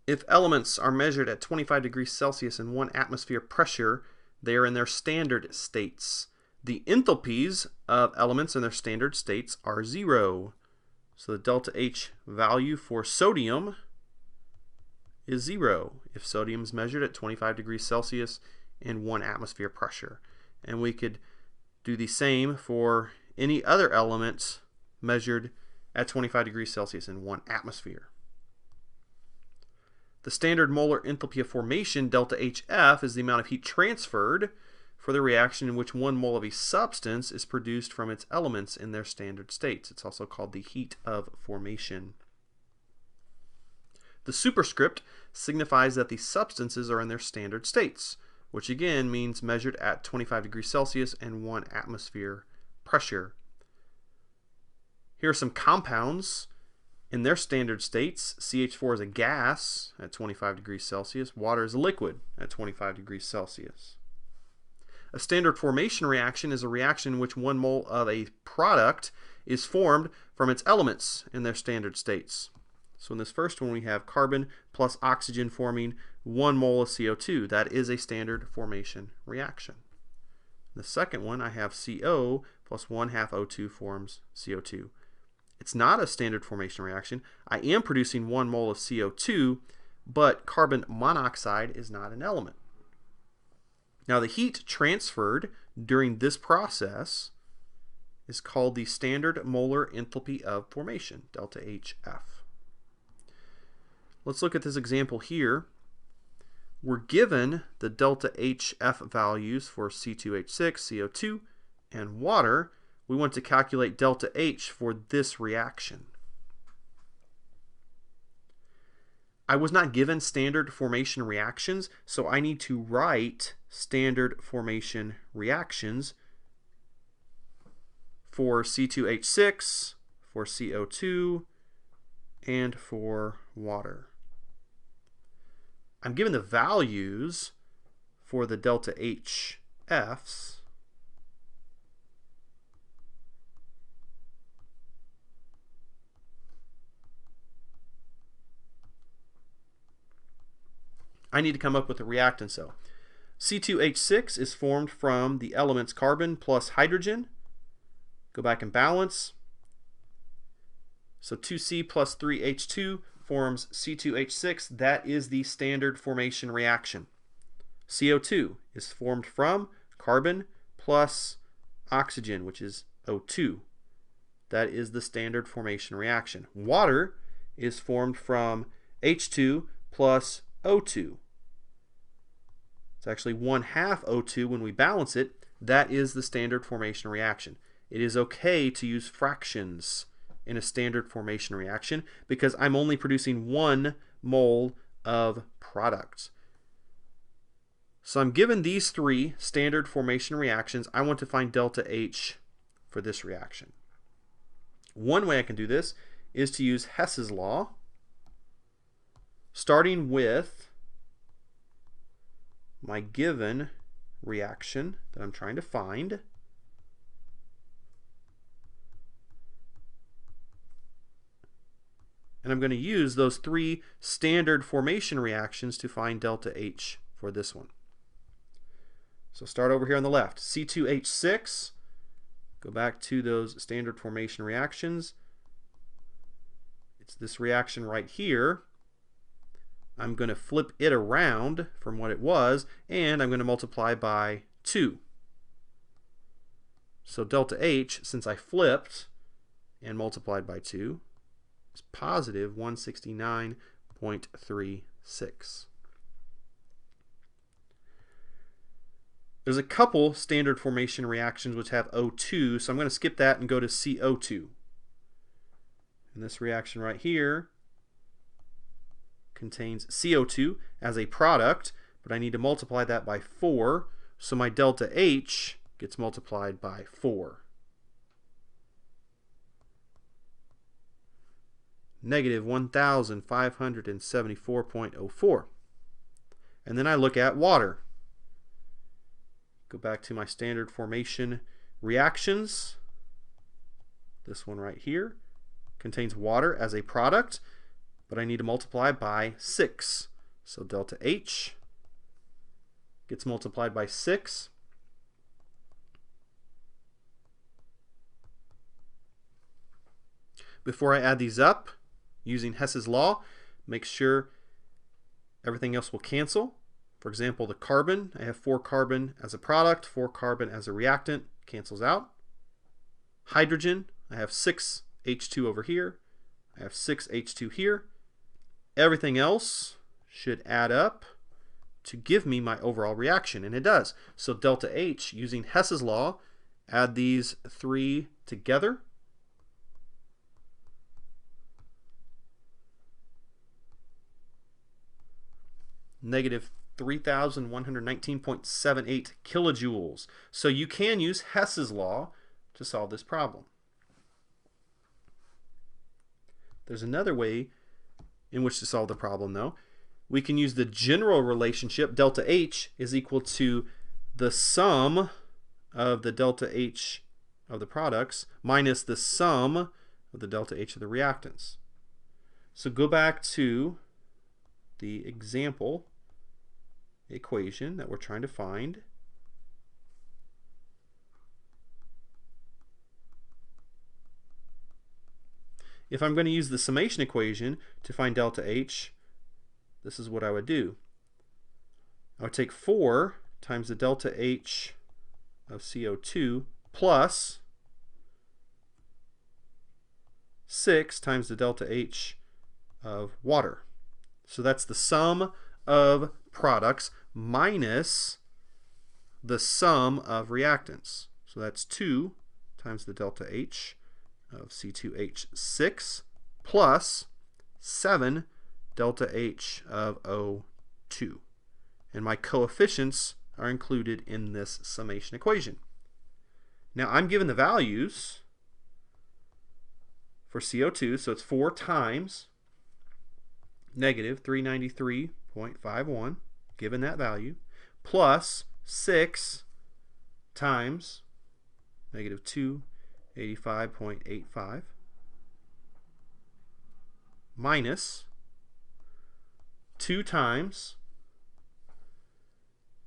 If elements are measured at 25 degrees Celsius and 1 atmosphere pressure, they are in their standard states. The enthalpies of elements in their standard states are 0. So the delta H value for sodium is 0 if sodium is measured at 25 degrees Celsius and 1 atmosphere pressure. And we could do the same for any other element measured at 25 degrees Celsius and 1 atmosphere. The standard molar enthalpy of formation, delta HF, is the amount of heat transferred for the reaction in which 1 mole of a substance is produced from its elements in their standard states. It's also called the heat of formation. The superscript signifies that the substances are in their standard states, which again means measured at 25 degrees Celsius and 1 atmosphere pressure. Here are some compounds in their standard states. CH4 is a gas at 25 degrees Celsius. Water is a liquid at 25 degrees Celsius. A standard formation reaction is a reaction in which 1 mole of a product is formed from its elements in their standard states. So in this first one we have carbon plus oxygen forming 1 mole of CO2. That is a standard formation reaction. In the second one I have CO plus 1/2 O2 forms CO2. It's not a standard formation reaction. I am producing 1 mole of CO2, but carbon monoxide is not an element. Now the heat transferred during this process is called the standard molar enthalpy of formation, delta HF. Let's look at this example here. We're given the delta HF values for C2H6, CO2, and water. We want to calculate delta H for this reaction. I was not given standard formation reactions, so I need to write standard formation reactions for C2H6, for CO2, and for water. I'm given the values for the delta HFs. I need to come up with a reactant cell. C2H6 is formed from the elements carbon plus hydrogen. Go back and balance. So 2C plus 3H2 forms C2H6. That is the standard formation reaction. CO2 is formed from carbon plus oxygen, which is O2. That is the standard formation reaction. Water is formed from H2 plus O2. It's actually 1/2 O2 when we balance it. That is the standard formation reaction. It is okay to use fractions in a standard formation reaction because I'm only producing 1 mole of product. So I'm given these 3 standard formation reactions. I want to find delta H for this reaction. One way I can do this is to use Hess's law, starting with my given reaction that I'm trying to find. And I'm going to use those 3 standard formation reactions to find delta H for this one. So start over here on the left. C2H6, go back to those standard formation reactions. It's this reaction right here. I'm going to flip it around from what it was, and I'm going to multiply by 2. So delta H, since I flipped and multiplied by 2, is positive 169.36. There's a couple standard formation reactions which have O2, so I'm going to skip that and go to CO2. And this reaction right here contains CO2 as a product, but I need to multiply that by 4, so my delta H gets multiplied by 4. Negative 1,574.04. And then I look at water. Go back to my standard formation reactions. This one right here contains water as a product, but I need to multiply by 6. So delta H gets multiplied by 6. Before I add these up, using Hess's law, make sure everything else will cancel. For example, the carbon, I have 4 carbon as a product, 4 carbon as a reactant, cancels out. Hydrogen, I have 6 H2 over here, I have 6 H2 here. Everything else should add up to give me my overall reaction, and it does. So delta H, using Hess's law, add these 3 together. Negative 3,119.78 kilojoules. So you can use Hess's law to solve this problem. There's another way in which to solve the problem, though. We can use the general relationship, delta H is equal to the sum of the delta H of the products minus the sum of the delta H of the reactants. So go back to the example equation that we're trying to find. If I'm going to use the summation equation to find delta H, this is what I would do. I would take 4 times the delta H of CO2 plus 6 times the delta H of water. So that's the sum of products minus the sum of reactants. So that's 2 times the delta H of C2H6 plus 7 delta H of O2. And my coefficients are included in this summation equation. Now I'm given the values for CO2, so it's 4 times negative 393.51, given that value, plus 6 times negative 285.85 minus 2 times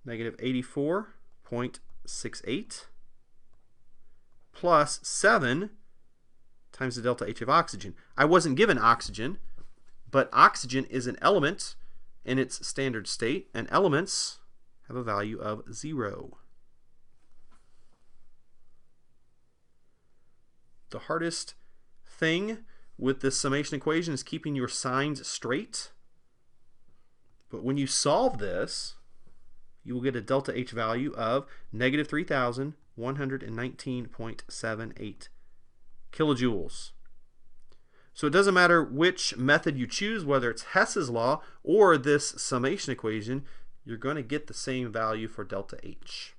negative 84.68 plus 7 times the delta H of oxygen. I wasn't given oxygen, but oxygen is an element in its standard state, and elements have a value of 0. The hardest thing with this summation equation is keeping your signs straight. But when you solve this, you will get a delta H value of negative 3,119.78 kilojoules. So it doesn't matter which method you choose, whether it's Hess's law or this summation equation, you're going to get the same value for delta H.